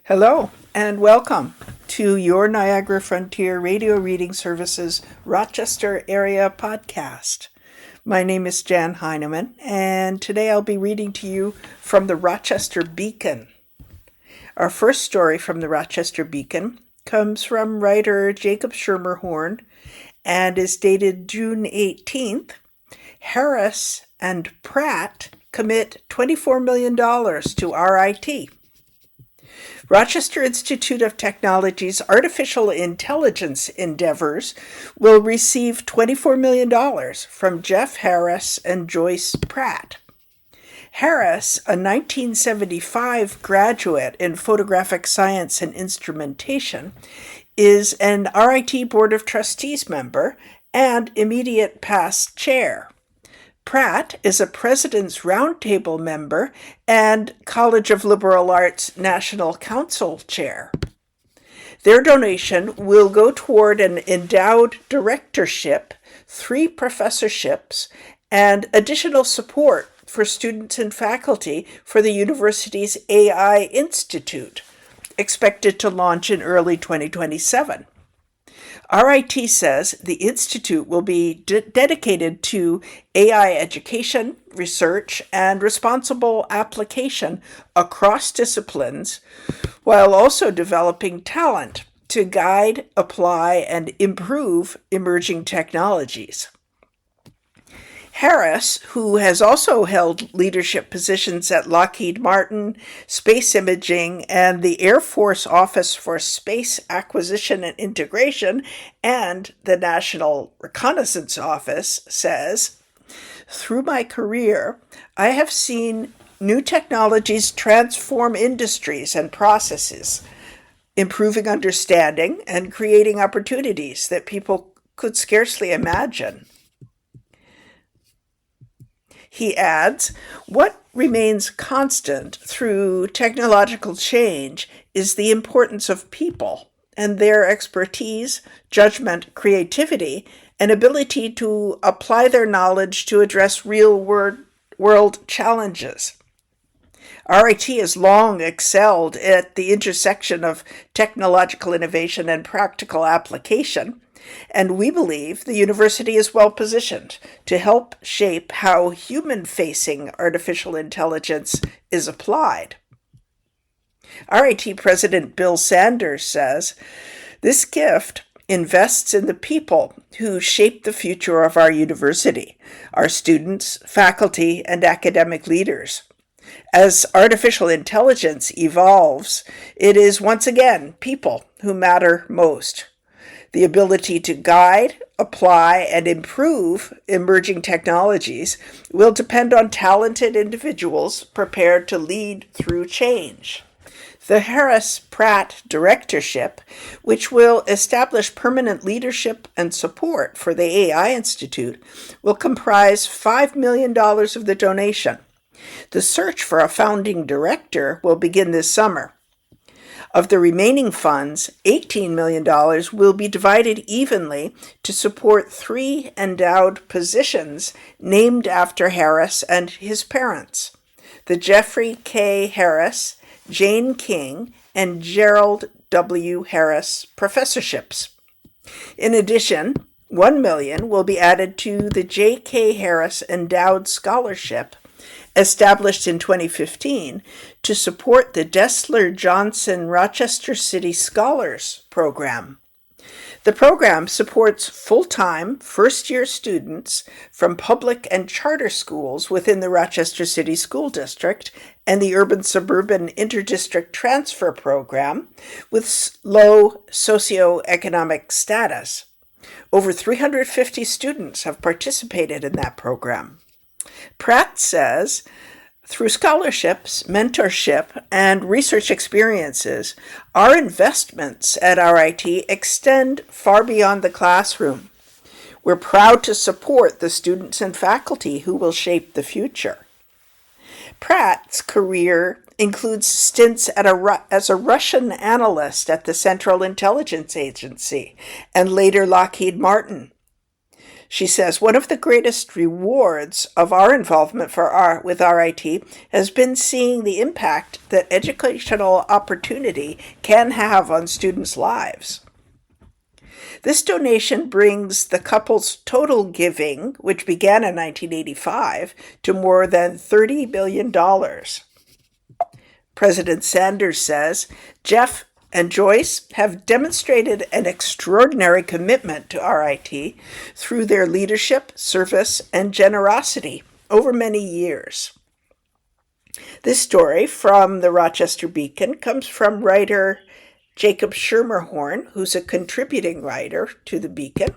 Hello, and welcome to your Niagara Frontier Radio Reading Services Rochester Area Podcast. My name is Jan Heineman, and today I'll be reading to you from the Rochester Beacon. Our first story from the Rochester Beacon comes from writer Jacob Schermerhorn and is dated June 18th. Harris and Pratt commit $24 million to RIT. Rochester Institute of Technology's artificial intelligence endeavors will receive $24 million from Jeff Harris and Joyce Pratt. Harris, a 1975 graduate in photographic science and instrumentation, is an RIT Board of Trustees member and immediate past chair. Pratt is a President's Roundtable member and College of Liberal Arts National Council chair. Their donation will go toward an endowed directorship, 3 professorships, and additional support for students and faculty for the university's AI Institute, expected to launch in early 2027. RIT says the Institute will be dedicated to AI education, research, and responsible application across disciplines, while also developing talent to guide, apply, and improve emerging technologies. Harris, who has also held leadership positions at Lockheed Martin, Space Imaging, and the Air Force Office for Space Acquisition and Integration, and the National Reconnaissance Office, says, "Through my career, I have seen new technologies transform industries and processes, improving understanding and creating opportunities that people could scarcely imagine." He adds, "What remains constant through technological change is the importance of people and their expertise, judgment, creativity, and ability to apply their knowledge to address real-world challenges. RIT has long excelled at the intersection of technological innovation and practical application, and we believe the university is well positioned to help shape how human-facing artificial intelligence is applied." RIT President Bill Sanders says, "This gift invests in the people who shape the future of our university, our students, faculty, and academic leaders. As artificial intelligence evolves, it is once again people who matter most. The ability to guide, apply, and improve emerging technologies will depend on talented individuals prepared to lead through change." The Harris-Pratt Directorship, which will establish permanent leadership and support for the AI Institute, will comprise $5 million of the donation. The search for a founding director will begin this summer. Of the remaining funds, $18 million will be divided evenly to support 3 endowed positions named after Harris and his parents: the Jeffrey K. Harris, Jane King, and Gerald W. Harris professorships. In addition, $1 million will be added to the J. K. Harris Endowed Scholarship, established in 2015 to support the Dessler Johnson Rochester City Scholars Program. The program supports full-time, first-year students from public and charter schools within the Rochester City School District and the Urban-Suburban Interdistrict Transfer Program with low socioeconomic status. Over 350 students have participated in that program. Pratt says, "Through scholarships, mentorship, and research experiences, our investments at RIT extend far beyond the classroom. We're proud to support the students and faculty who will shape the future." Pratt's career includes stints as a Russian analyst at the Central Intelligence Agency and later Lockheed Martin. She says, one of the greatest rewards of our involvement with RIT has been seeing the impact that educational opportunity can have on students' lives. This donation brings the couple's total giving, which began in 1985, to more than $30 billion. President Sanders says, Jeff and Joyce have demonstrated an extraordinary commitment to RIT through their leadership, service, and generosity over many years. This story from the Rochester Beacon comes from writer Jacob Schermerhorn, who's a contributing writer to the Beacon,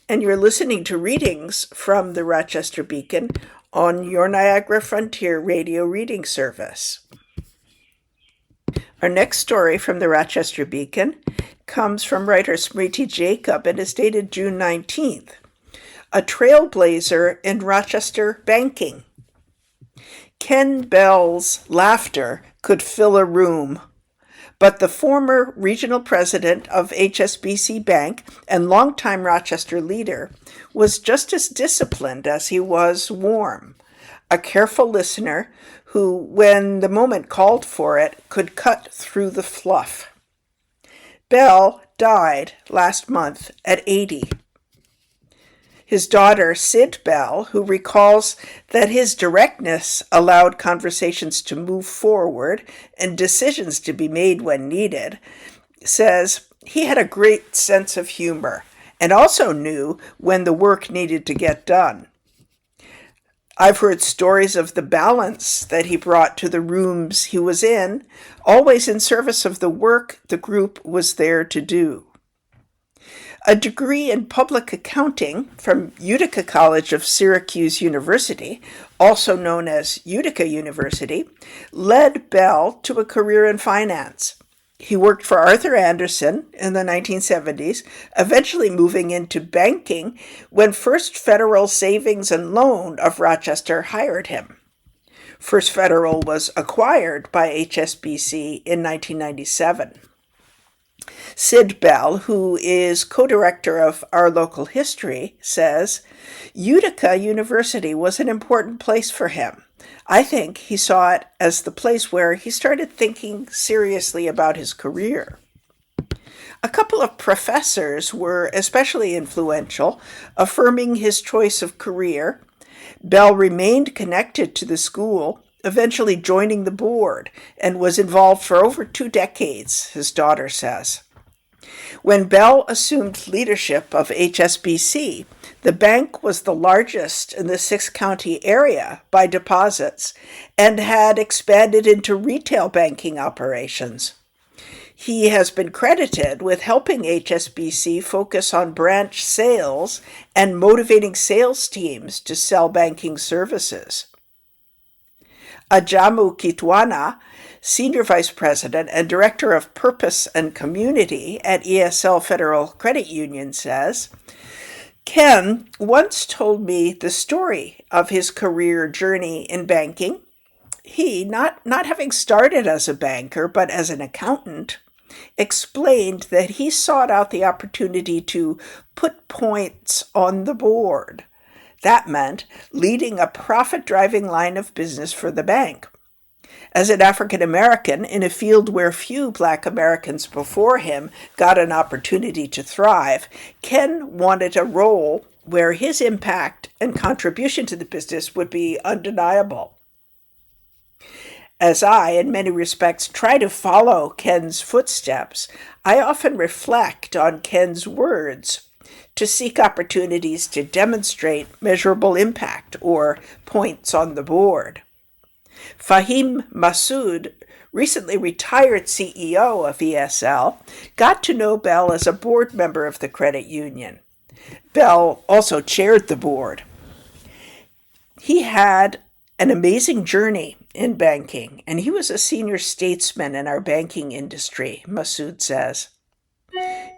and you're listening to readings from the Rochester Beacon on your Niagara Frontier radio reading service. Our next story from the Rochester Beacon comes from writer Smriti Jacob and is dated June 19th. A trailblazer in Rochester banking. Ken Bell's laughter could fill a room, but the former regional president of HSBC Bank and longtime Rochester leader was just as disciplined as he was warm, a careful listener who, when the moment called for it, could cut through the fluff. Bell died last month at 80. His daughter, Sid Bell, who recalls that his directness allowed conversations to move forward and decisions to be made when needed, says he had a great sense of humor and also knew when the work needed to get done. I've heard stories of the balance that he brought to the rooms he was in, always in service of the work the group was there to do. A degree in public accounting from Utica College of Syracuse University, also known as Utica University, led Bell to a career in finance. He worked for Arthur Andersen in the 1970s, eventually moving into banking when First Federal Savings and Loan of Rochester hired him. First Federal was acquired by HSBC in 1997. Sid Bell, who is co-director of Our Local History, says, Utica University was an important place for him. I think he saw it as the place where he started thinking seriously about his career. A couple of professors were especially influential, affirming his choice of career. Bell remained connected to the school, eventually joining the board, and was involved for over 2 decades, his daughter says. When Bell assumed leadership of HSBC, the bank was the largest in the 6-county area by deposits and had expanded into retail banking operations. He has been credited with helping HSBC focus on branch sales and motivating sales teams to sell banking services. Ajamu Kitwana, Senior Vice President and Director of Purpose and Community at ESL Federal Credit Union, says, Ken once told me the story of his career journey in banking. He, not having started as a banker, but as an accountant, explained that he sought out the opportunity to put points on the board. That meant leading a profit-driving line of business for the bank. As an African American in a field where few Black Americans before him got an opportunity to thrive, Ken wanted a role where his impact and contribution to the business would be undeniable. As I, in many respects, try to follow Ken's footsteps, I often reflect on Ken's words to seek opportunities to demonstrate measurable impact or points on the board. Fahim Massoud, recently retired CEO of ESL, got to know Bell as a board member of the credit union. Bell also chaired the board. He had an amazing journey in banking, and he was a senior statesman in our banking industry, Massoud says.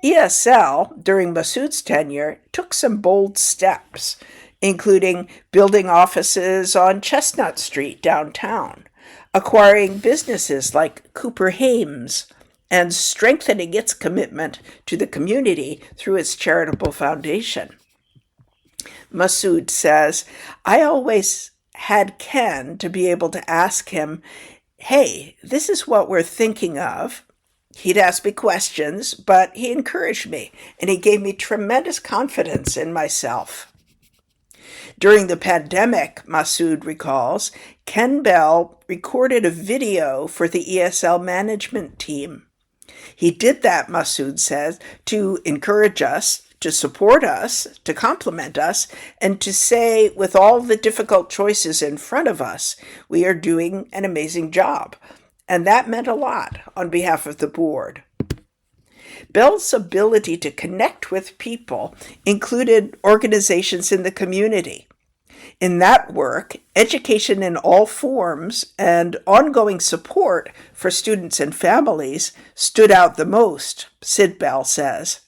ESL, during Massoud's tenure, took some bold steps, including building offices on Chestnut Street downtown, acquiring businesses like Cooper Hames, and strengthening its commitment to the community through its charitable foundation. Masood says, I always had Ken to be able to ask him, hey, this is what we're thinking of. He'd ask me questions, but he encouraged me, and he gave me tremendous confidence in myself. During the pandemic, Masood recalls, Ken Bell recorded a video for the ESL management team. He did that, Masood says, to encourage us, to support us, to compliment us, and to say, with all the difficult choices in front of us, we are doing an amazing job. And that meant a lot on behalf of the board. Bell's ability to connect with people included organizations in the community. In that work, education in all forms and ongoing support for students and families stood out the most, Sid Bell says.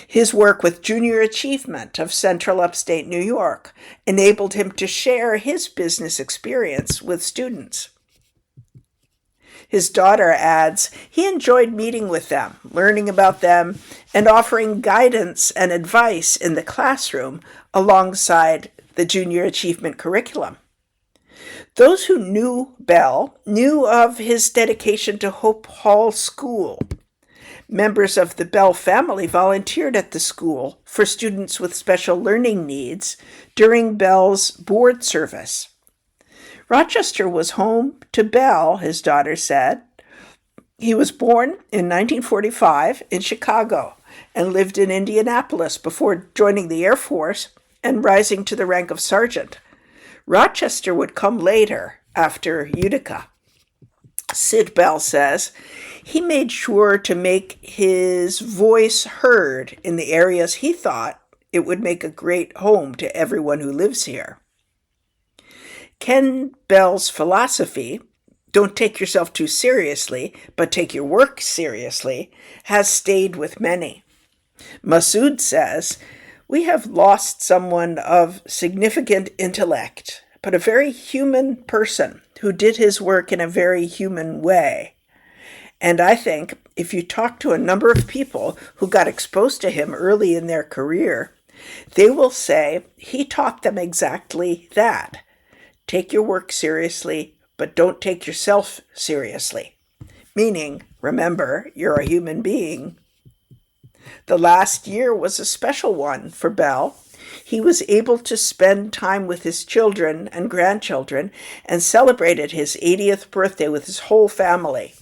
His work with Junior Achievement of Central Upstate New York enabled him to share his business experience with students. His daughter adds, he enjoyed meeting with them, learning about them, and offering guidance and advice in the classroom alongside the Junior Achievement curriculum. Those who knew Bell knew of his dedication to Hope Hall School. Members of the Bell family volunteered at the school for students with special learning needs during Bell's board service. Rochester was home to Bell, his daughter said. He was born in 1945 in Chicago and lived in Indianapolis before joining the Air Force and rising to the rank of sergeant. Rochester would come later, after Utica. Sid Bell says, he made sure to make his voice heard in the areas he thought it would make a great home to everyone who lives here. Ken Bell's philosophy, don't take yourself too seriously, but take your work seriously, has stayed with many. Masood says, we have lost someone of significant intellect, but a very human person who did his work in a very human way. And I think if you talk to a number of people who got exposed to him early in their career, they will say he taught them exactly that. Take your work seriously, but don't take yourself seriously. Meaning, remember, you're a human being. The last year was a special one for Bell. He was able to spend time with his children and grandchildren and celebrated his 80th birthday with his whole family.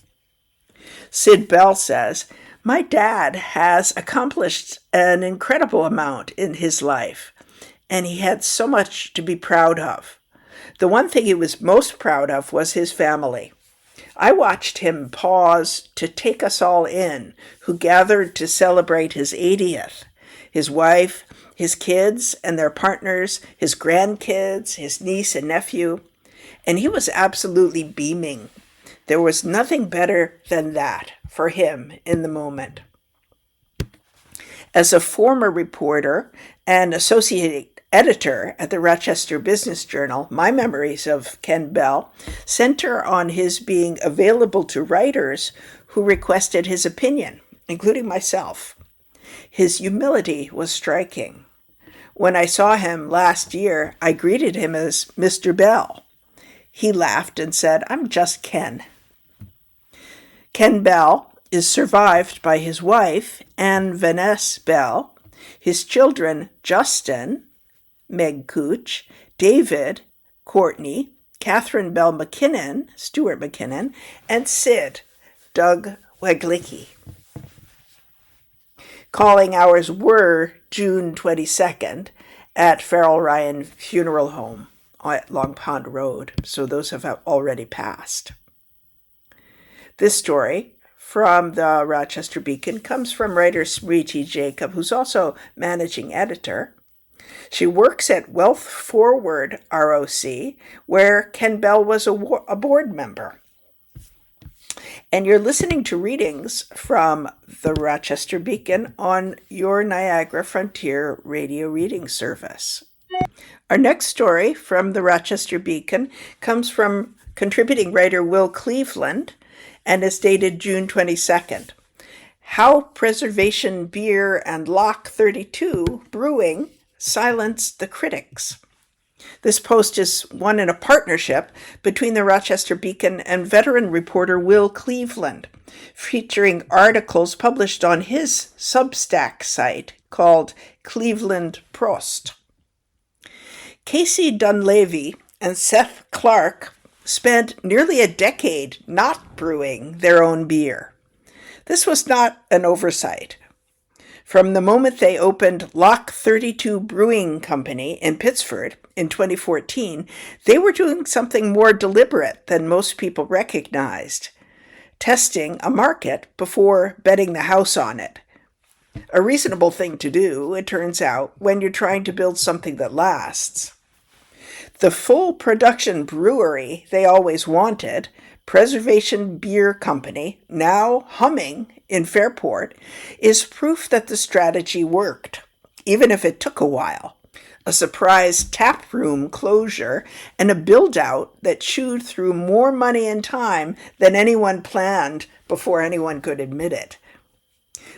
Sid Bell says, my dad has accomplished an incredible amount in his life, and he had so much to be proud of. The one thing he was most proud of was his family. I watched him pause to take us all in, who gathered to celebrate his 80th. His wife, his kids and their partners, his grandkids, his niece and nephew, and he was absolutely beaming. There was nothing better than that for him in the moment. As a former reporter and associate editor at the Rochester Business Journal, my memories of Ken Bell center on his being available to writers who requested his opinion, including myself. His humility was striking. When I saw him last year, I greeted him as Mr. Bell. He laughed and said, I'm just Ken. Ken Bell is survived by his wife, Anne Vanessa Bell, his children, Justin, Meg Cooch, David, Courtney, Catherine Bell McKinnon, Stuart McKinnon, and Sid, Doug Weglicki. Calling hours were June 22nd at Farrell Ryan Funeral Home at Long Pond Road, so those have already passed. This story from the Rochester Beacon comes from writer Smriti Jacob, who's also managing editor. She works at Wealth Forward ROC, where Ken Bell was a board member. And you're listening to readings from the Rochester Beacon on your Niagara Frontier radio reading service. Our next story from the Rochester Beacon comes from contributing writer Will Cleveland and is dated June 22nd. How Preservation Beer and Lock 32 Brewing Silence the critics. This post is one in a partnership between the Rochester Beacon and veteran reporter Will Cleveland, featuring articles published on his Substack site called Cleveland Prost. Casey Dunleavy and Seth Clark spent nearly a decade not brewing their own beer. This was not an oversight. From the moment they opened Lock 32 Brewing Company in Pittsford in 2014, they were doing something more deliberate than most people recognized, testing a market before betting the house on it. A reasonable thing to do, it turns out, when you're trying to build something that lasts. The full production brewery they always wanted, Preservation Beer Company, now humming in Fairport, is proof that the strategy worked, even if it took a while. A surprise tap room closure and a build-out that chewed through more money and time than anyone planned before anyone could admit it.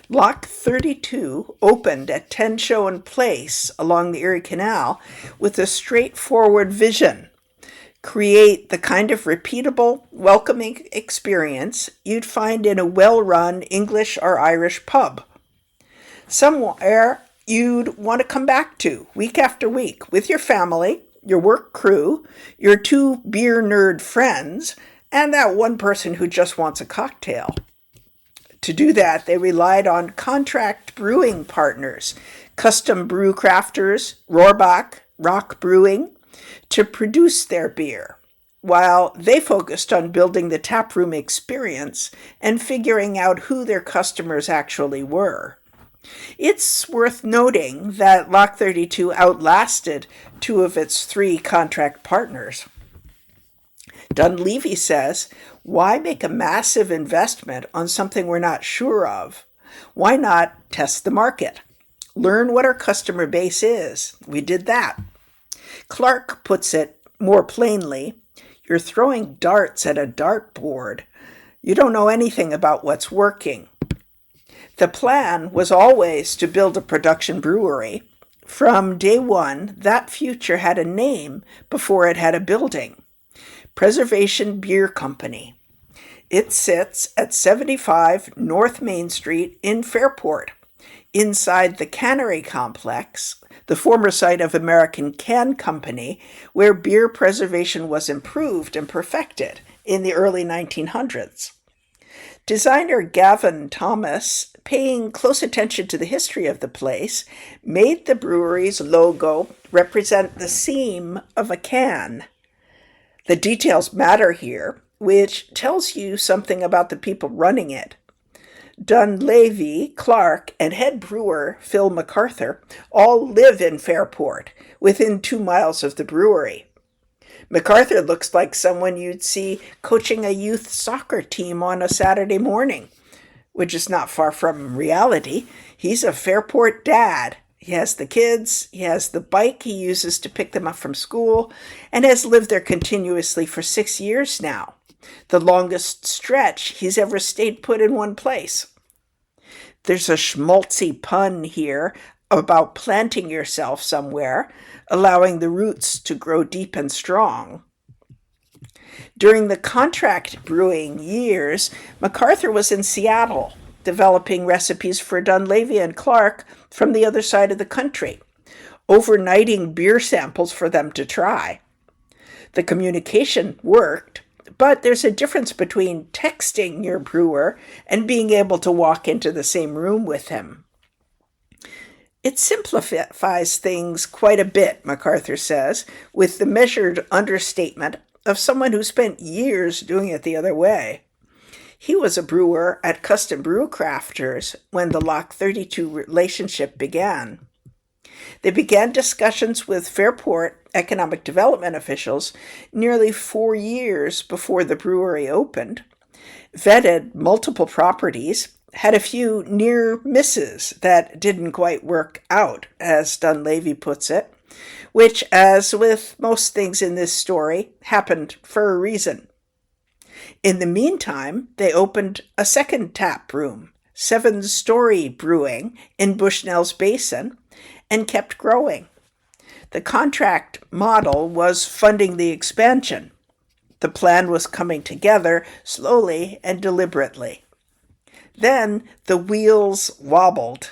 Lock 32 opened at 10 Showen Place along the Erie Canal with a straightforward vision. Create the kind of repeatable, welcoming experience you'd find in a well-run English or Irish pub. Somewhere you'd want to come back to week after week with your family, your work crew, your two beer nerd friends, and that one person who just wants a cocktail. To do that, they relied on contract brewing partners, custom brew crafters, Rohrbach, Rock Brewing, to produce their beer, while they focused on building the taproom experience and figuring out who their customers actually were. It's worth noting that Lock 32 outlasted two of its three contract partners. Dunleavy says, why make a massive investment on something we're not sure of? Why not test the market? Learn what our customer base is. We did that. Clark puts it more plainly, you're throwing darts at a dartboard. You don't know anything about what's working. The plan was always to build a production brewery. From day one, that future had a name before it had a building. Preservation Beer Company. It sits at 75 North Main Street in Fairport, inside the Cannery Complex, the former site of American Can Company, where beer preservation was improved and perfected in the early 1900s. Designer Gavin Thomas, paying close attention to the history of the place, made the brewery's logo represent the seam of a can. The details matter here, which tells you something about the people running it. Dunleavy, Clark, and head brewer Phil MacArthur all live in Fairport, within 2 miles of the brewery. MacArthur looks like someone you'd see coaching a youth soccer team on a Saturday morning, which is not far from reality. He's a Fairport dad. He has the kids, he has the bike he uses to pick them up from school, and has lived there continuously for 6 years now, the longest stretch he's ever stayed put in one place. There's a schmaltzy pun here about planting yourself somewhere, allowing the roots to grow deep and strong. During the contract brewing years, MacArthur was in Seattle, developing recipes for Dunleavy and Clark from the other side of the country, overnighting beer samples for them to try. The communication worked, but there's a difference between texting your brewer and being able to walk into the same room with him. It simplifies things quite a bit, MacArthur says, with the measured understatement of someone who spent years doing it the other way. He was a brewer at Custom Brew Crafters when the Lock 32 relationship began. They began discussions with Fairport economic development officials nearly 4 years before the brewery opened, vetted multiple properties, had a few near misses that didn't quite work out, as Dunleavy puts it, which, as with most things in this story, happened for a reason. In the meantime, they opened a second tap room, 7 Story Brewing, in Bushnell's Basin, and kept growing The contract model was funding the expansion. The plan was coming together slowly and deliberately. Then the wheels wobbled.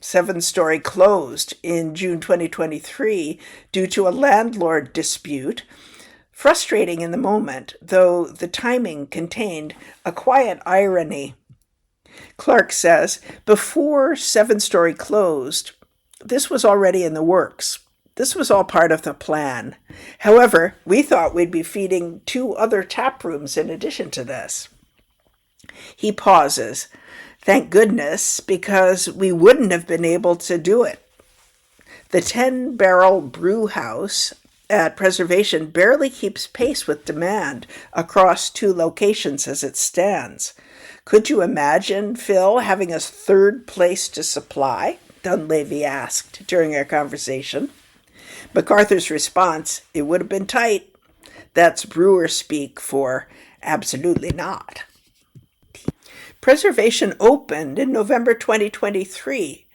7-story closed in June 2023 due to a landlord dispute. Frustrating in the moment, though the timing contained a quiet irony. Clark says, before 7-story closed, this was already in the works. This was all part of the plan. However, we thought we'd be feeding 2 other tap rooms in addition to this. He pauses. Thank goodness, because we wouldn't have been able to do it. The 10-barrel brew house at Preservation barely keeps pace with demand across 2 locations as it stands. Could you imagine, Phil, having a 3rd place to supply? Dunleavy asked during our conversation. MacArthur's response, it would have been tight. That's brewer speak for absolutely not. Preservation opened in November 2023,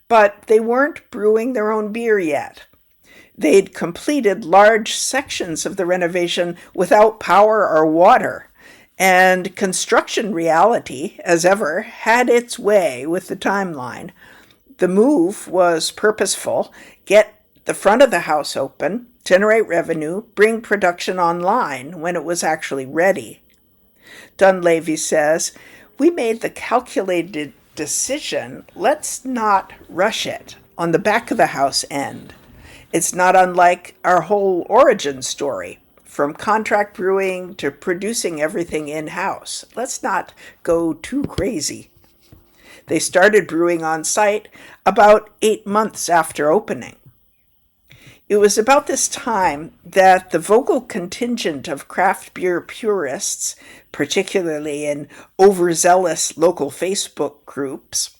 but they weren't brewing their own beer yet. They'd completed large sections of the renovation without power or water, and construction reality, as ever, had its way with the timeline. The move was purposeful: get the front of the house open, generate revenue, bring production online when it was actually ready. Dunleavy says, we made the calculated decision, let's not rush it on the back of the house end. It's not unlike our whole origin story, from contract brewing to producing everything in-house. Let's not go too crazy. They started brewing on site about 8 months after opening. It was about this time that the vocal contingent of craft beer purists, particularly in overzealous local Facebook groups,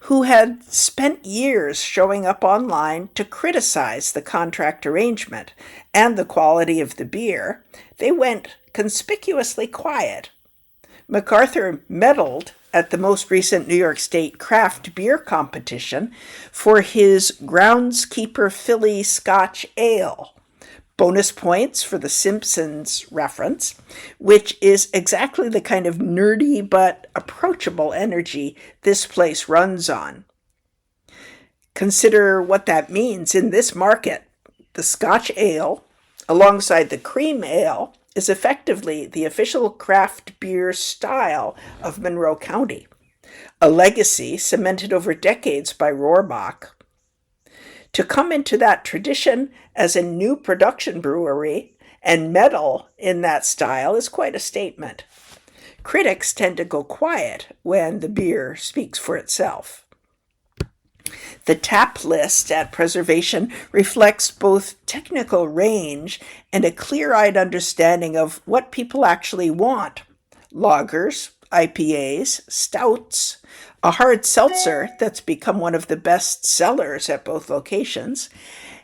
who had spent years showing up online to criticize the contract arrangement and the quality of the beer, they went conspicuously quiet. MacArthur meddled at the most recent New York State craft beer competition for his Groundskeeper Philly Scotch Ale. Bonus points for the Simpsons reference, which is exactly the kind of nerdy but approachable energy this place runs on. Consider what that means in this market. The Scotch Ale, alongside the cream ale, is effectively the official craft beer style of Monroe County, a legacy cemented over decades by Rohrbach. To come into that tradition as a new production brewery and meddle in that style is quite a statement. Critics tend to go quiet when the beer speaks for itself. The tap list at Preservation reflects both technical range and a clear-eyed understanding of what people actually want. Lagers, IPAs, stouts, a hard seltzer that's become one of the best sellers at both locations,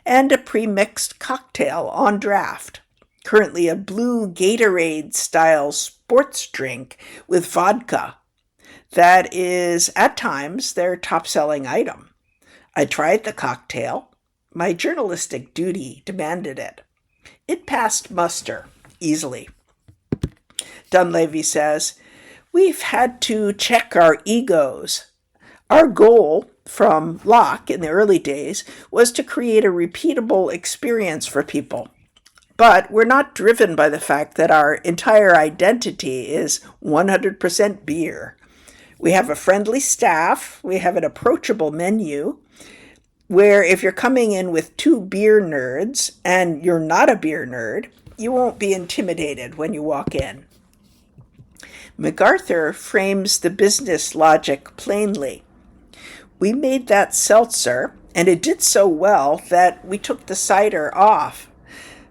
and a pre-mixed cocktail on draft, currently a blue Gatorade-style sports drink with vodka. That is, at times, their top-selling item. I tried the cocktail. My journalistic duty demanded it. It passed muster, easily. Dunleavy says, we've had to check our egos. Our goal from Locke in the early days was to create a repeatable experience for people. But we're not driven by the fact that our entire identity is 100% beer. We have a friendly staff. We have an approachable menu where if you're coming in with 2 beer nerds and you're not a beer nerd, you won't be intimidated when you walk in. MacArthur frames the business logic plainly. We made that seltzer, and it did so well that we took the cider off.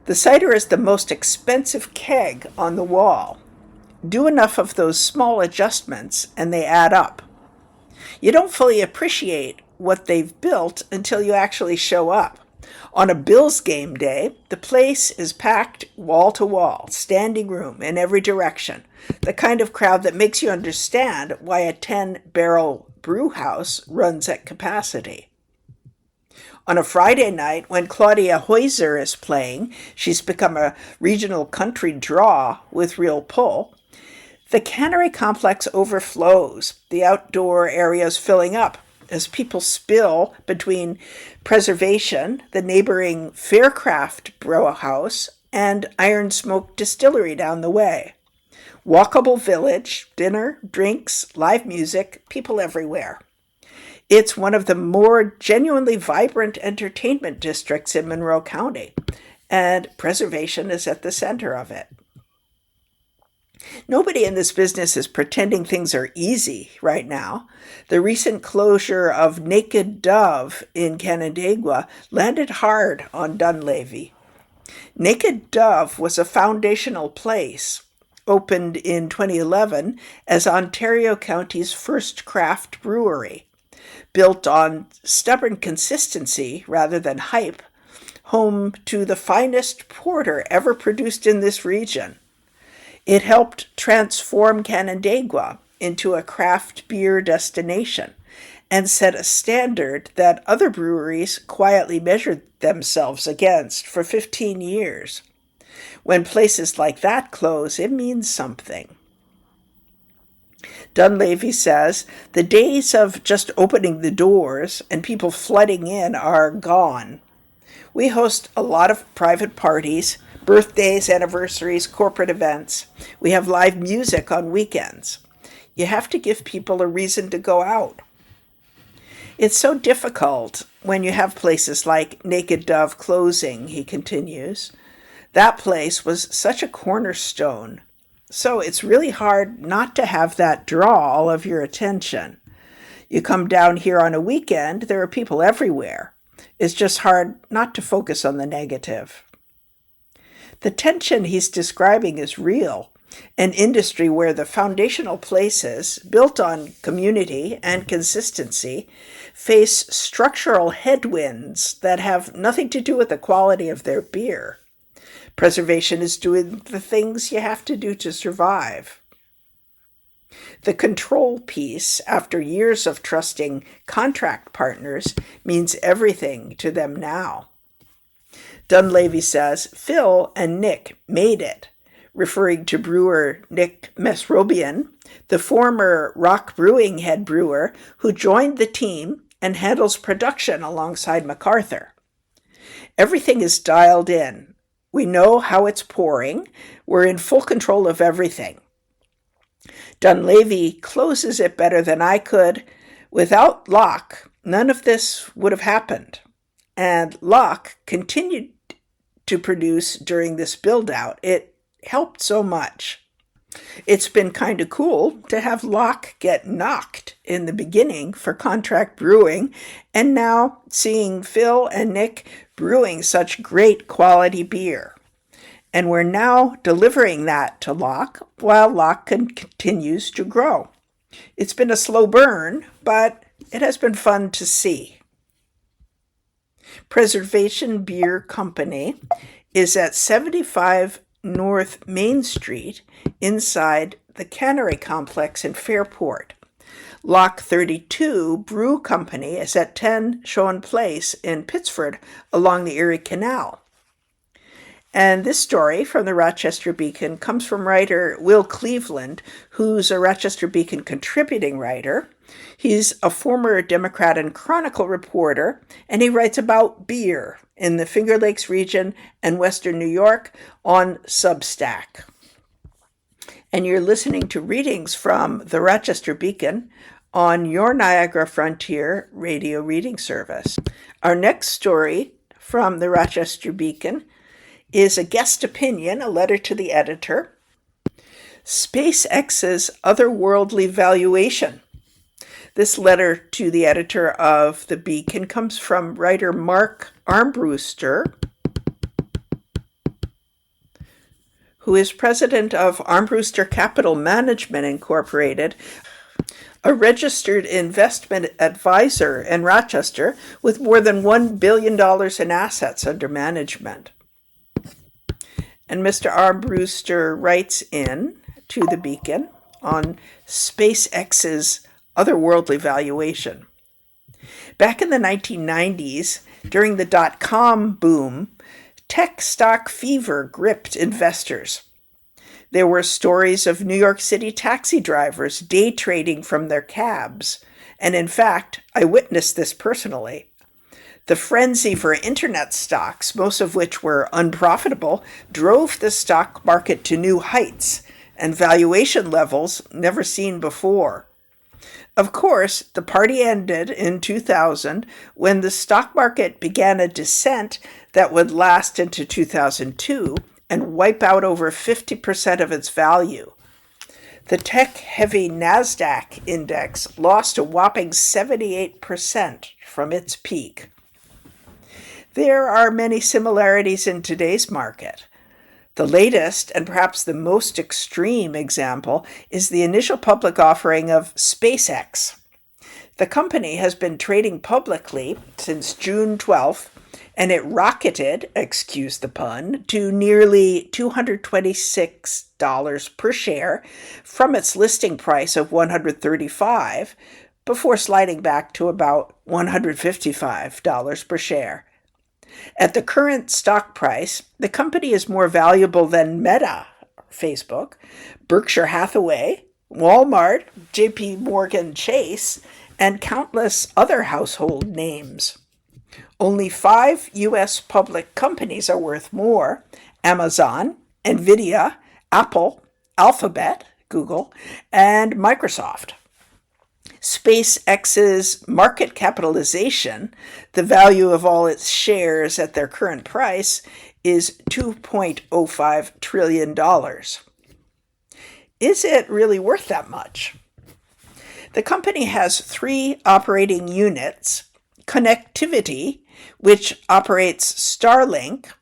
The cider is the most expensive keg on the wall. Do enough of those small adjustments, and they add up. You don't fully appreciate what they've built until you actually show up. On a Bills game day, the place is packed wall to wall, standing room in every direction, the kind of crowd that makes you understand why a 10-barrel brew house runs at capacity. On a Friday night, when Claudia Heuser is playing, she's become a regional country draw with real pull. The cannery complex overflows, the outdoor areas filling up as people spill between Preservation, the neighboring Faircraft Brew House, and Iron Smoke Distillery down the way. Walkable village, dinner, drinks, live music, people everywhere. It's one of the more genuinely vibrant entertainment districts in Monroe County, and Preservation is at the center of it. Nobody in this business is pretending things are easy right now. The recent closure of Naked Dove in Canandaigua landed hard on Dunleavy. Naked Dove was a foundational place, opened in 2011 as Ontario County's first craft brewery, built on stubborn consistency rather than hype, home to the finest porter ever produced in this region. It helped transform Canandaigua into a craft beer destination and set a standard that other breweries quietly measured themselves against for 15 years. When places like that close, it means something. Dunleavy says the days of just opening the doors and people flooding in are gone. We host a lot of private parties, birthdays, anniversaries, corporate events. We have live music on weekends. You have to give people a reason to go out. It's so difficult when you have places like Naked Dove closing, he continues. That place was such a cornerstone. So it's really hard not to have that draw all of your attention. You come down here on a weekend, there are people everywhere. It's just hard not to focus on the negative. The tension he's describing is real. An industry where the foundational places, built on community and consistency, face structural headwinds that have nothing to do with the quality of their beer. Preservation is doing the things you have to do to survive. The control piece, after years of trusting contract partners, means everything to them now. Dunleavy says Phil and Nick made it, referring to brewer Nick Mesrobian, the former Rock Brewing head brewer who joined the team and handles production alongside MacArthur. Everything is dialed in. We know how it's pouring. We're in full control of everything. Dunleavy closes it better than I could. Without Locke, none of this would have happened. And Locke continued to produce during this build-out. It helped so much. It's been kind of cool to have Locke get knocked in the beginning for contract brewing, and now seeing Phil and Nick brewing such great quality beer. And we're now delivering that to Locke while Locke continues to grow. It's been a slow burn, but it has been fun to see. Preservation Beer Company is at 75 North Main Street inside the Cannery Complex in Fairport. Lock 32 Brew Company is at 10 Schoen Place in Pittsford along the Erie Canal. And this story from the Rochester Beacon comes from writer Will Cleveland, who's a Rochester Beacon contributing writer. He's a former Democrat and Chronicle reporter, and he writes about beer in the Finger Lakes region and Western New York on Substack. And you're listening to readings from the Rochester Beacon on your Niagara Frontier radio reading service. Our next story from the Rochester Beacon is a guest opinion, a letter to the editor. SpaceX's otherworldly valuation. This letter to the editor of the Beacon comes from writer Mark Armbruster, who is president of Armbruster Capital Management Incorporated, a registered investment advisor in Rochester with more than $1 billion in assets under management. And Mr. Armbruster writes in to the Beacon on SpaceX's otherworldly valuation. Back in the 1990s, during the dot-com boom, tech stock fever gripped investors. There were stories of New York City taxi drivers day trading from their cabs, and in fact, I witnessed this personally. The frenzy for internet stocks, most of which were unprofitable, drove the stock market to new heights and valuation levels never seen before. Of course, the party ended in 2000 when the stock market began a descent that would last into 2002 and wipe out over 50% of its value. The tech-heavy NASDAQ index lost a whopping 78% from its peak. There are many similarities in today's market. The latest, and perhaps the most extreme example, is the initial public offering of SpaceX. The company has been trading publicly since June 12th, and it rocketed, excuse the pun, to nearly $226 per share from its listing price of $135 before sliding back to about $155 per share. At the current stock price, the company is more valuable than Meta, Facebook, Berkshire Hathaway, Walmart, JP Morgan Chase, and countless other household names. Only 5 U.S. public companies are worth more: Amazon, Nvidia, Apple, Alphabet, Google, and Microsoft. SpaceX's market capitalization, the value of all its shares at their current price, is $2.05 trillion. Is it really worth that much? The company has 3 operating units: connectivity, which operates Starlink,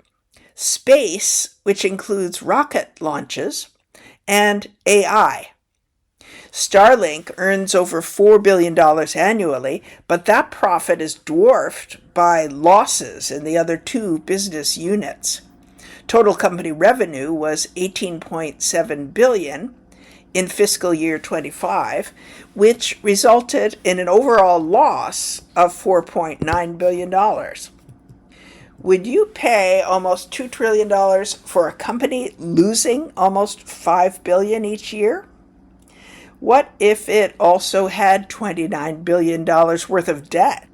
space, which includes rocket launches, and AI. Starlink earns over $4 billion annually, but that profit is dwarfed by losses in the other 2 business units. Total company revenue was $18.7 billion in fiscal year 25, which resulted in an overall loss of $4.9 billion. Would you pay almost $2 trillion for a company losing almost $5 billion each year? What if it also had $29 billion worth of debt?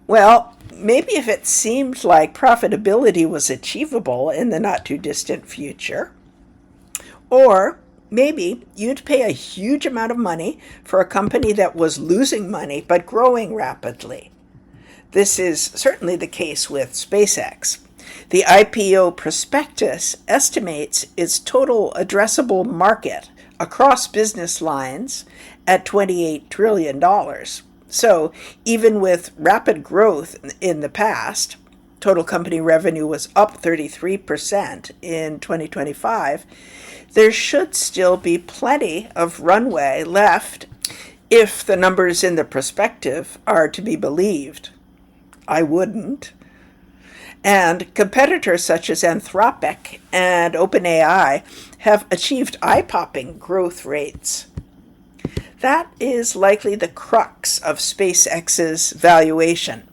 Well, maybe if it seemed like profitability was achievable in the not-too-distant future. Or maybe you'd pay a huge amount of money for a company that was losing money but growing rapidly. This is certainly the case with SpaceX. The IPO prospectus estimates its total addressable market across business lines at $28 trillion. So even with rapid growth in the past, total company revenue was up 33% in 2025, there should still be plenty of runway left if the numbers in the prospectus are to be believed. I wouldn't. And competitors such as Anthropic and OpenAI have achieved eye-popping growth rates. That is likely the crux of SpaceX's valuation.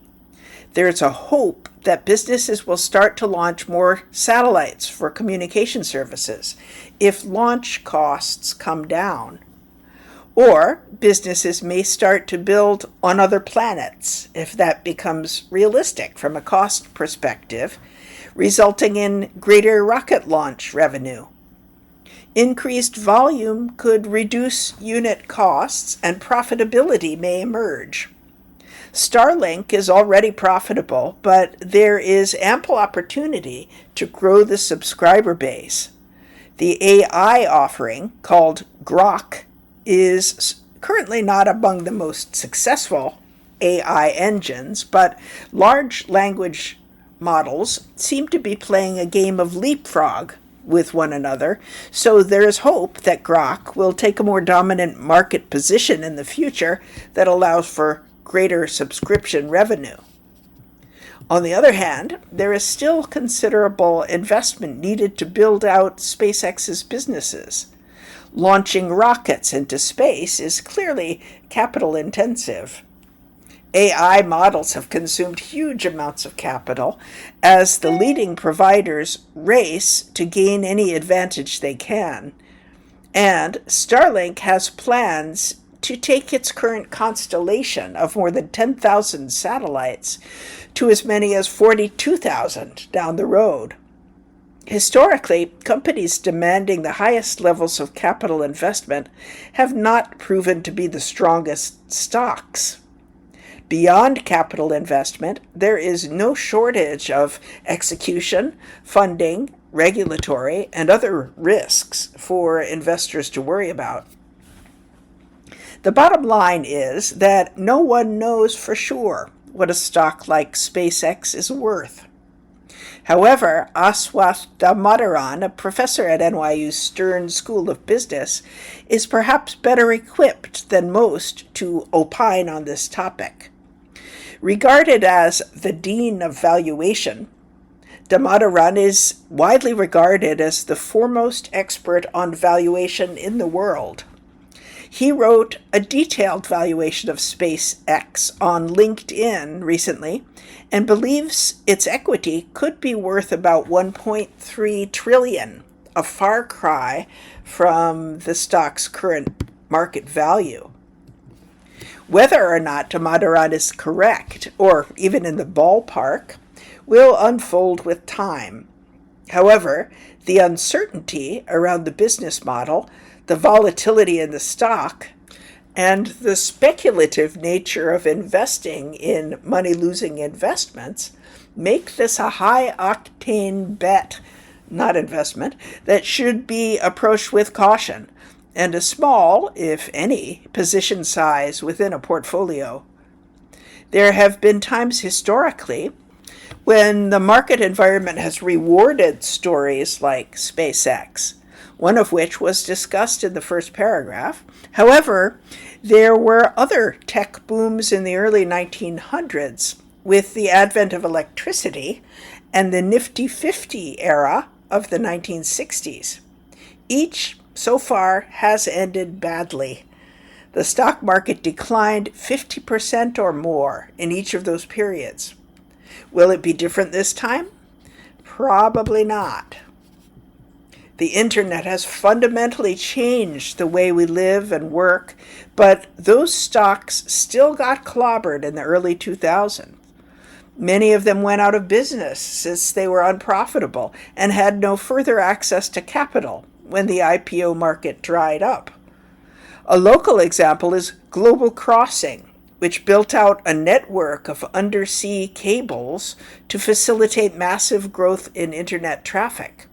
There's a hope that businesses will start to launch more satellites for communication services if launch costs come down. Or businesses may start to build on other planets if that becomes realistic from a cost perspective, resulting in greater rocket launch revenue. Increased volume could reduce unit costs and profitability may emerge. Starlink is already profitable, but there is ample opportunity to grow the subscriber base. The AI offering, called Grok, is currently not among the most successful AI engines, but large language models seem to be playing a game of leapfrog with one another, so there is hope that Grok will take a more dominant market position in the future that allows for greater subscription revenue. On the other hand, there is still considerable investment needed to build out SpaceX's businesses. Launching rockets into space is clearly capital intensive. AI models have consumed huge amounts of capital as the leading providers race to gain any advantage they can. And Starlink has plans to take its current constellation of more than 10,000 satellites to as many as 42,000 down the road. Historically, companies demanding the highest levels of capital investment have not proven to be the strongest stocks. Beyond capital investment, there is no shortage of execution, funding, regulatory, and other risks for investors to worry about. The bottom line is that no one knows for sure what a stock like SpaceX is worth. However, Aswath Damodaran, a professor at NYU's Stern School of Business, is perhaps better equipped than most to opine on this topic. Regarded as the dean of valuation, Damodaran is widely regarded as the foremost expert on valuation in the world. He wrote a detailed valuation of SpaceX on LinkedIn recently and believes its equity could be worth about $1.3 trillion, a far cry from the stock's current market value. Whether or not Damodaran is correct, or even in the ballpark, will unfold with time. However, the uncertainty around the business model, the volatility in the stock, and the speculative nature of investing in money-losing investments make this a high-octane bet, not investment, that should be approached with caution, and a small, if any, position size within a portfolio. There have been times historically when the market environment has rewarded stories like SpaceX, one of which was discussed in the first paragraph. However, there were other tech booms in the early 1900s with the advent of electricity and the Nifty 50 era of the 1960s. Each so far has ended badly. The stock market declined 50% or more in each of those periods. Will it be different this time? Probably not. The internet has fundamentally changed the way we live and work, but those stocks still got clobbered in the early 2000s. Many of them went out of business since they were unprofitable and had no further access to capital when the IPO market dried up. A local example is Global Crossing, which built out a network of undersea cables to facilitate massive growth in internet traffic.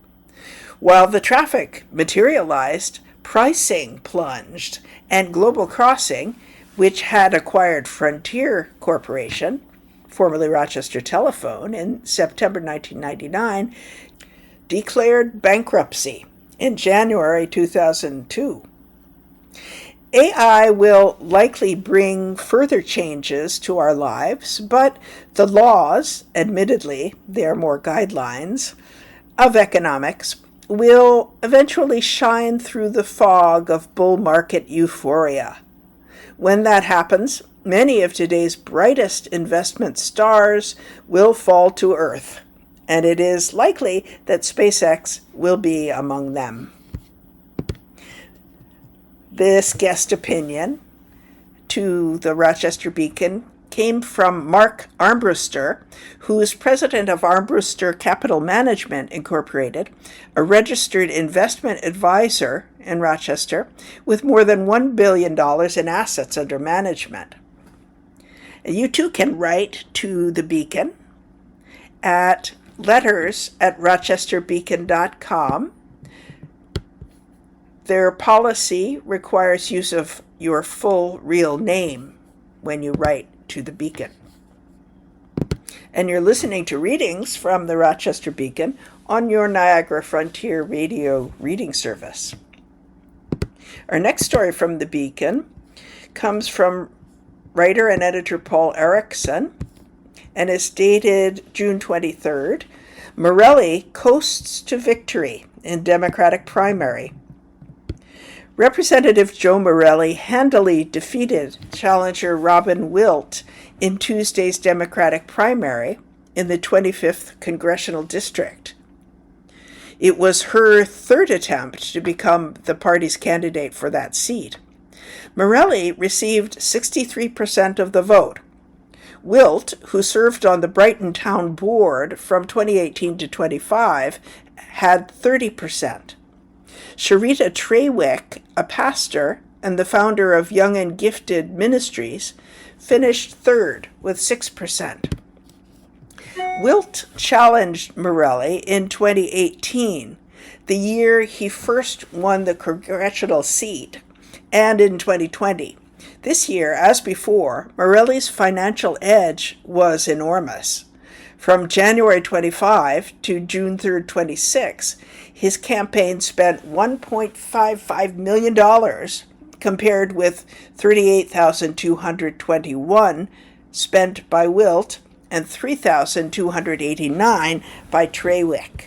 While the traffic materialized, pricing plunged, and Global Crossing, which had acquired Frontier Corporation, formerly Rochester Telephone, in September 1999, declared bankruptcy in January 2002. AI will likely bring further changes to our lives, but the laws, admittedly, they are more guidelines, of economics, will eventually shine through the fog of bull market euphoria. When that happens, many of today's brightest investment stars will fall to earth, and it is likely that SpaceX will be among them. This guest opinion to the Rochester Beacon came from Mark Armbruster, who is president of Armbruster Capital Management Incorporated, a registered investment advisor in Rochester with more than $1 billion in assets under management. You too can write to the Beacon at letters@rochesterbeacon.com. Their policy requires use of your full real name when you write to the Beacon. And you're listening to readings from the Rochester Beacon on your Niagara Frontier Radio reading service. Our next story from the Beacon comes from writer and editor Paul Erickson and is dated June 23rd. Morelli coasts to victory in Democratic primary. Representative Joe Morelli handily defeated challenger Robin Wilt in Tuesday's Democratic primary in the 25th Congressional District. It was her third attempt to become the party's candidate for that seat. Morelli received 63% of the vote. Wilt, who served on the Brighton Town Board from 2018 to 25, had 30%. Sharita Trawick, a pastor and the founder of Young and Gifted Ministries, finished third with 6%. Wilt challenged Morelli in 2018, the year he first won the congressional seat, and in 2020. This year, as before, Morelli's financial edge was enormous. From January 25 to June 3, 26, his campaign spent $1.55 million compared with $38,221 spent by Wilt and $3,289 by Trawick.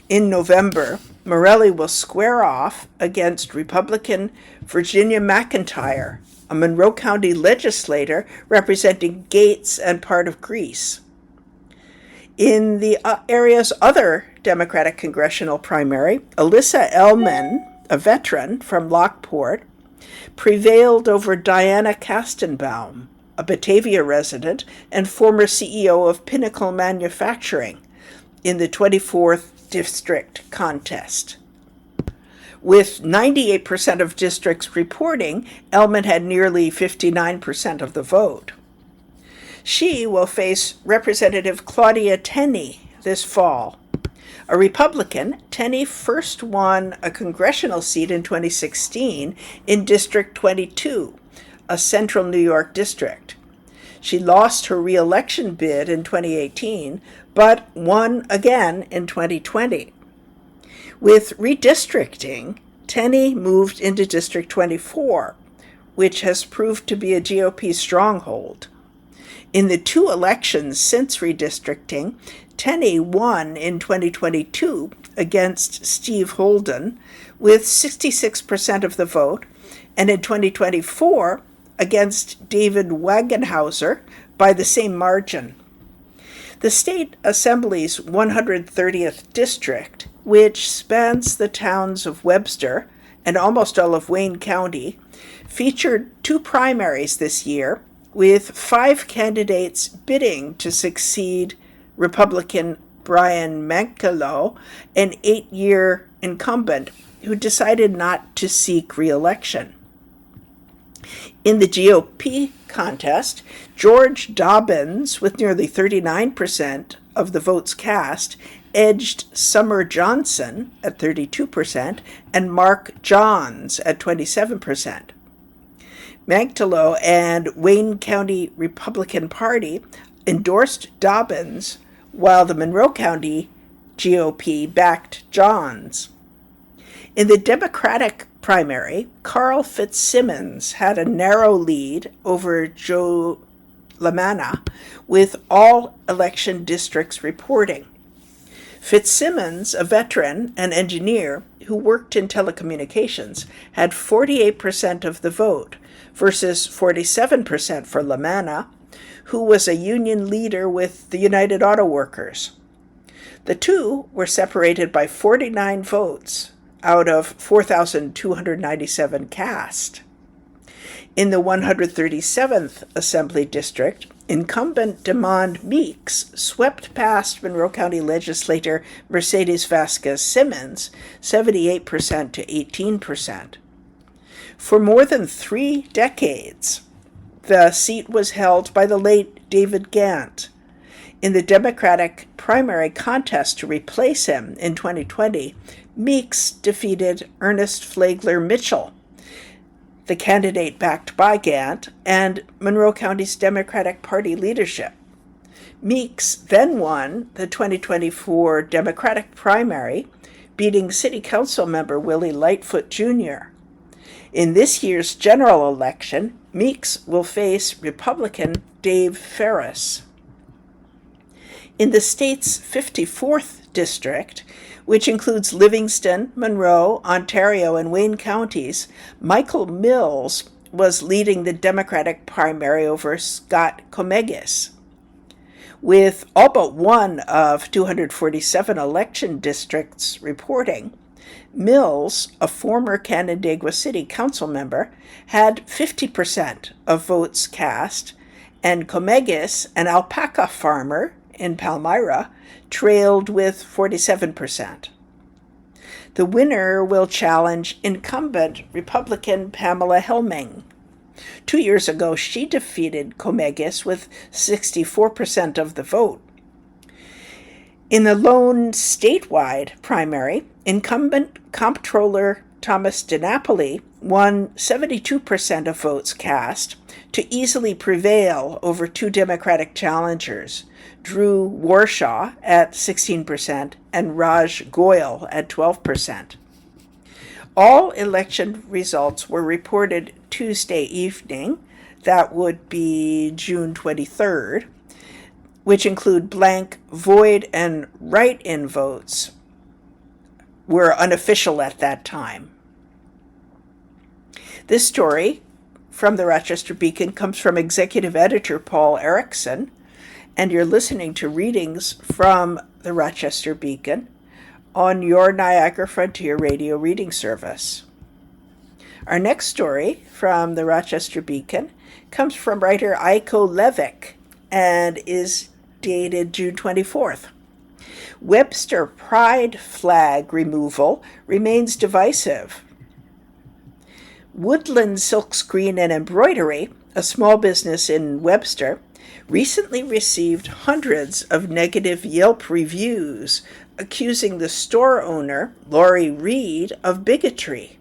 In November, Morelli will square off against Republican Virginia McIntyre, a Monroe County legislator representing Gates and part of Greece. In the area's other Democratic congressional primary, Alyssa Ellman, a veteran from Lockport, prevailed over Diana Kastenbaum, a Batavia resident and former CEO of Pinnacle Manufacturing, in the 24th district contest. With 98% of districts reporting, Ellman had nearly 59% of the vote. She will face Representative Claudia Tenney this fall. A Republican, Tenney first won a congressional seat in 2016 in District 22, a central New York district. She lost her re-election bid in 2018, but won again in 2020. With redistricting, Tenney moved into District 24, which has proved to be a GOP stronghold. In the two elections since redistricting, Tenney won in 2022 against Steve Holden with 66% of the vote, and in 2024 against David Wagenhauser by the same margin. The State Assembly's 130th District, which spans the towns of Webster and almost all of Wayne County, featured two primaries this year, with 5 candidates bidding to succeed Republican Brian Mankelow, an 8-year incumbent who decided not to seek re-election. In the GOP contest, George Dobbins, with nearly 39% of the votes cast, edged Summer Johnson at 32% and Mark Johns at 27%. Mankelow and Wayne County Republican Party endorsed Dobbins, while the Monroe County GOP backed Johns. In the Democratic primary, Carl Fitzsimmons had a narrow lead over Joe LaManna, with all election districts reporting. Fitzsimmons, a veteran and engineer who worked in telecommunications, had 48% of the vote versus 47% for LaManna, who was a union leader with the United Auto Workers. The two were separated by 49 votes out of 4,297 cast. In the 137th Assembly District, incumbent DeMond Meeks swept past Monroe County legislator Mercedes Vasquez Simmons 78% to 18%. For more than 3 decades, the seat was held by the late David Gant. In the Democratic primary contest to replace him in 2020, Meeks defeated Ernest Flagler Mitchell, the candidate backed by Gant, and Monroe County's Democratic Party leadership. Meeks then won the 2024 Democratic primary, beating City Council member Willie Lightfoot Jr. In this year's general election, Meeks will face Republican Dave Ferris. In the state's 54th district, which includes Livingston, Monroe, Ontario, and Wayne counties, Michael Mills was leading the Democratic primary over Scott Comegis. With all but one of 247 election districts reporting, Mills, a former Canandaigua City Council member, had 50% of votes cast, and Comegis, an alpaca farmer in Palmyra, trailed with 47%. The winner will challenge incumbent Republican Pamela Helming. 2 years ago, she defeated Comegis with 64% of the vote. In the lone statewide primary, incumbent Comptroller Thomas DiNapoli won 72% of votes cast to easily prevail over two Democratic challengers, Drew Warshaw at 16% and Raj Goyal at 12%. All election results were reported Tuesday evening, that would be June 23rd, which include blank, void, and write-in votes, were unofficial at that time. This story from the Rochester Beacon comes from executive editor Paul Erickson, and you're listening to readings from the Rochester Beacon on your Niagara Frontier Radio reading service. Our next story from the Rochester Beacon comes from writer Aiko Levick and is dated June 24th. Webster Pride flag removal remains divisive. Woodland Silkscreen and Embroidery, a small business in Webster, recently received hundreds of negative Yelp reviews accusing the store owner, Lori Reed, of bigotry.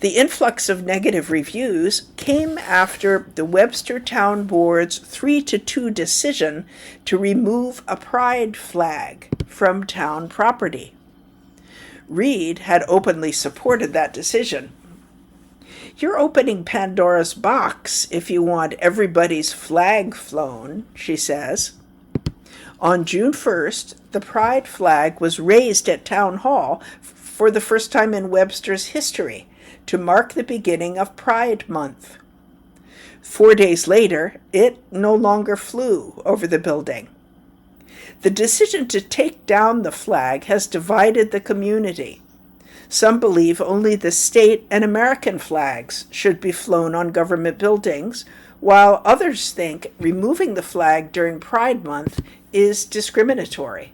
The influx of negative reviews came after the Webster Town Board's 3-2 decision to remove a pride flag from town property. Reed had openly supported that decision. "You're opening Pandora's box if you want everybody's flag flown," she says. On June 1st, the pride flag was raised at Town Hall for the first time in Webster's history to mark the beginning of Pride Month. 4 days later, it no longer flew over the building. The decision to take down the flag has divided the community. Some believe only the state and American flags should be flown on government buildings, while others think removing the flag during Pride Month is discriminatory.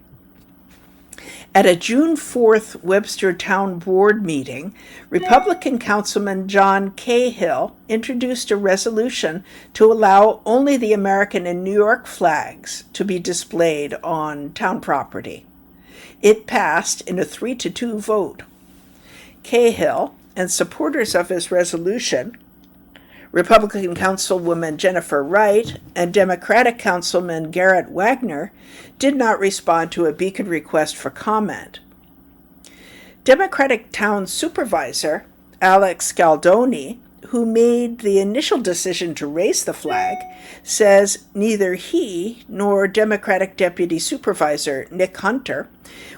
At a June 4th Webster Town Board meeting, Republican Councilman John Cahill introduced a resolution to allow only the American and New York flags to be displayed on town property. It passed in a 3-2 vote. Cahill and supporters of his resolution, Republican Councilwoman Jennifer Wright and Democratic Councilman Garrett Wagner, did not respond to a Beacon request for comment. Democratic Town Supervisor Alex Scaldoni, who made the initial decision to raise the flag, says neither he nor Democratic Deputy Supervisor Nick Hunter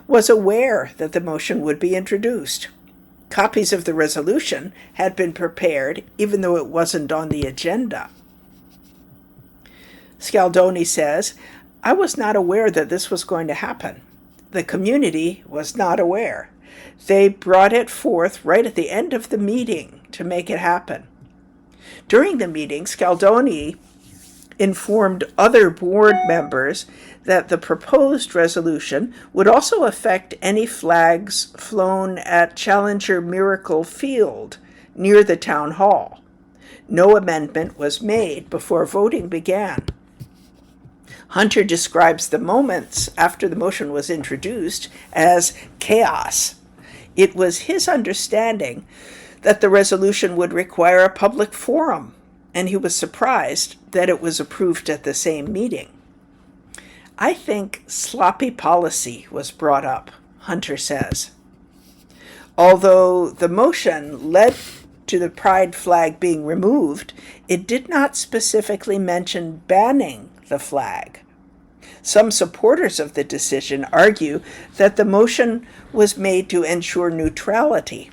was aware that the motion would be introduced. Copies of the resolution had been prepared, even though it wasn't on the agenda. Scaldoni says, "I was not aware that this was going to happen. The community was not aware. They brought it forth right at the end of the meeting to make it happen." During the meeting, Scaldoni informed other board members that the proposed resolution would also affect any flags flown at Challenger Miracle Field near the town hall. No amendment was made before voting began. Hunter describes the moments after the motion was introduced as chaos. It was his understanding that the resolution would require a public forum, and he was surprised that it was approved at the same meeting. "I think sloppy policy was brought up," Hunter says. Although the motion led to the pride flag being removed, it did not specifically mention banning the flag. Some supporters of the decision argue that the motion was made to ensure neutrality.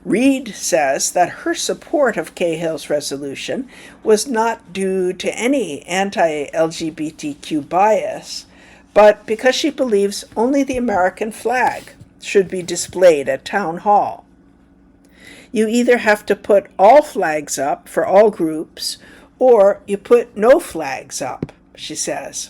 Reed says that her support of Cahill's resolution was not due to any anti-LGBTQ bias, but because she believes only the American flag should be displayed at Town Hall. You either have to put all flags up for all groups, or you put no flags up, she says.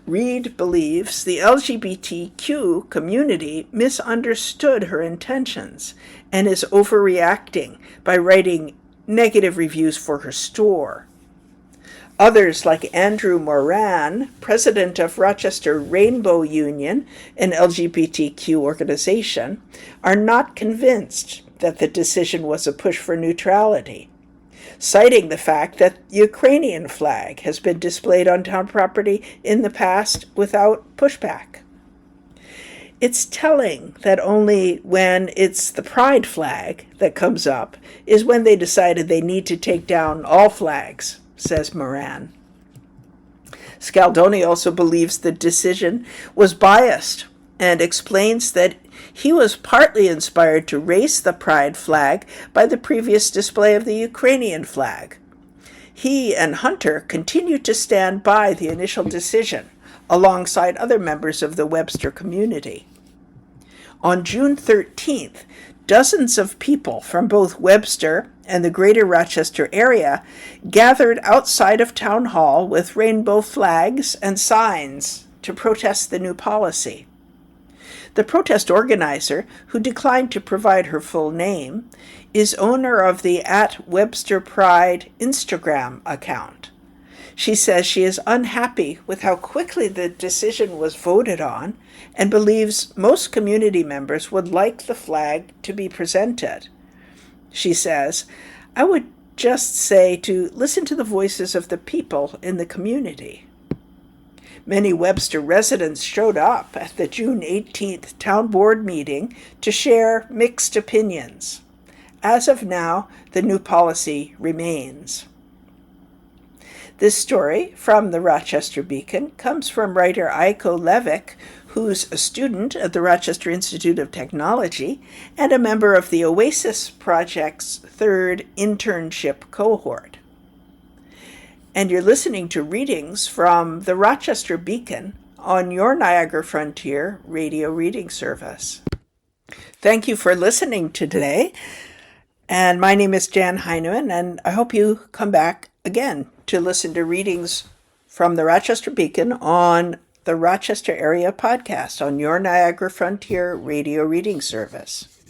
Reed believes the LGBTQ community misunderstood her intentions and is overreacting by writing negative reviews for her store. Others, like Andrew Moran, president of Rochester Rainbow Union, an LGBTQ organization, are not convinced that the decision was a push for neutrality, citing the fact that the Ukrainian flag has been displayed on town property in the past without pushback. It's telling that only when it's the pride flag that comes up is when they decided they need to take down all flags, says Moran. Scaldoni also believes the decision was biased and explains that he was partly inspired to raise the pride flag by the previous display of the Ukrainian flag. He and Hunter continued to stand by the initial decision, alongside other members of the Webster community. On June 13th, dozens of people from both Webster and the greater Rochester area gathered outside of Town Hall with rainbow flags and signs to protest the new policy. The protest organizer, who declined to provide her full name, is owner of the @WebsterPride Instagram account. She says she is unhappy with how quickly the decision was voted on and believes most community members would like the flag to be presented. She says, "I would just say to listen to the voices of the people in the community." Many Webster residents showed up at the June 18th town board meeting to share mixed opinions. As of now, the new policy remains. This story from the Rochester Beacon comes from writer Aiko Levick, who's a student at the Rochester Institute of Technology and a member of the Oasis Project's third internship cohort. And you're listening to readings from the Rochester Beacon on your Niagara Frontier radio reading service. Thank you for listening today. And my name is Jan Heinemann, and I hope you come back again to listen to readings from the Rochester Beacon on the Rochester Area Podcast on your Niagara Frontier radio reading service.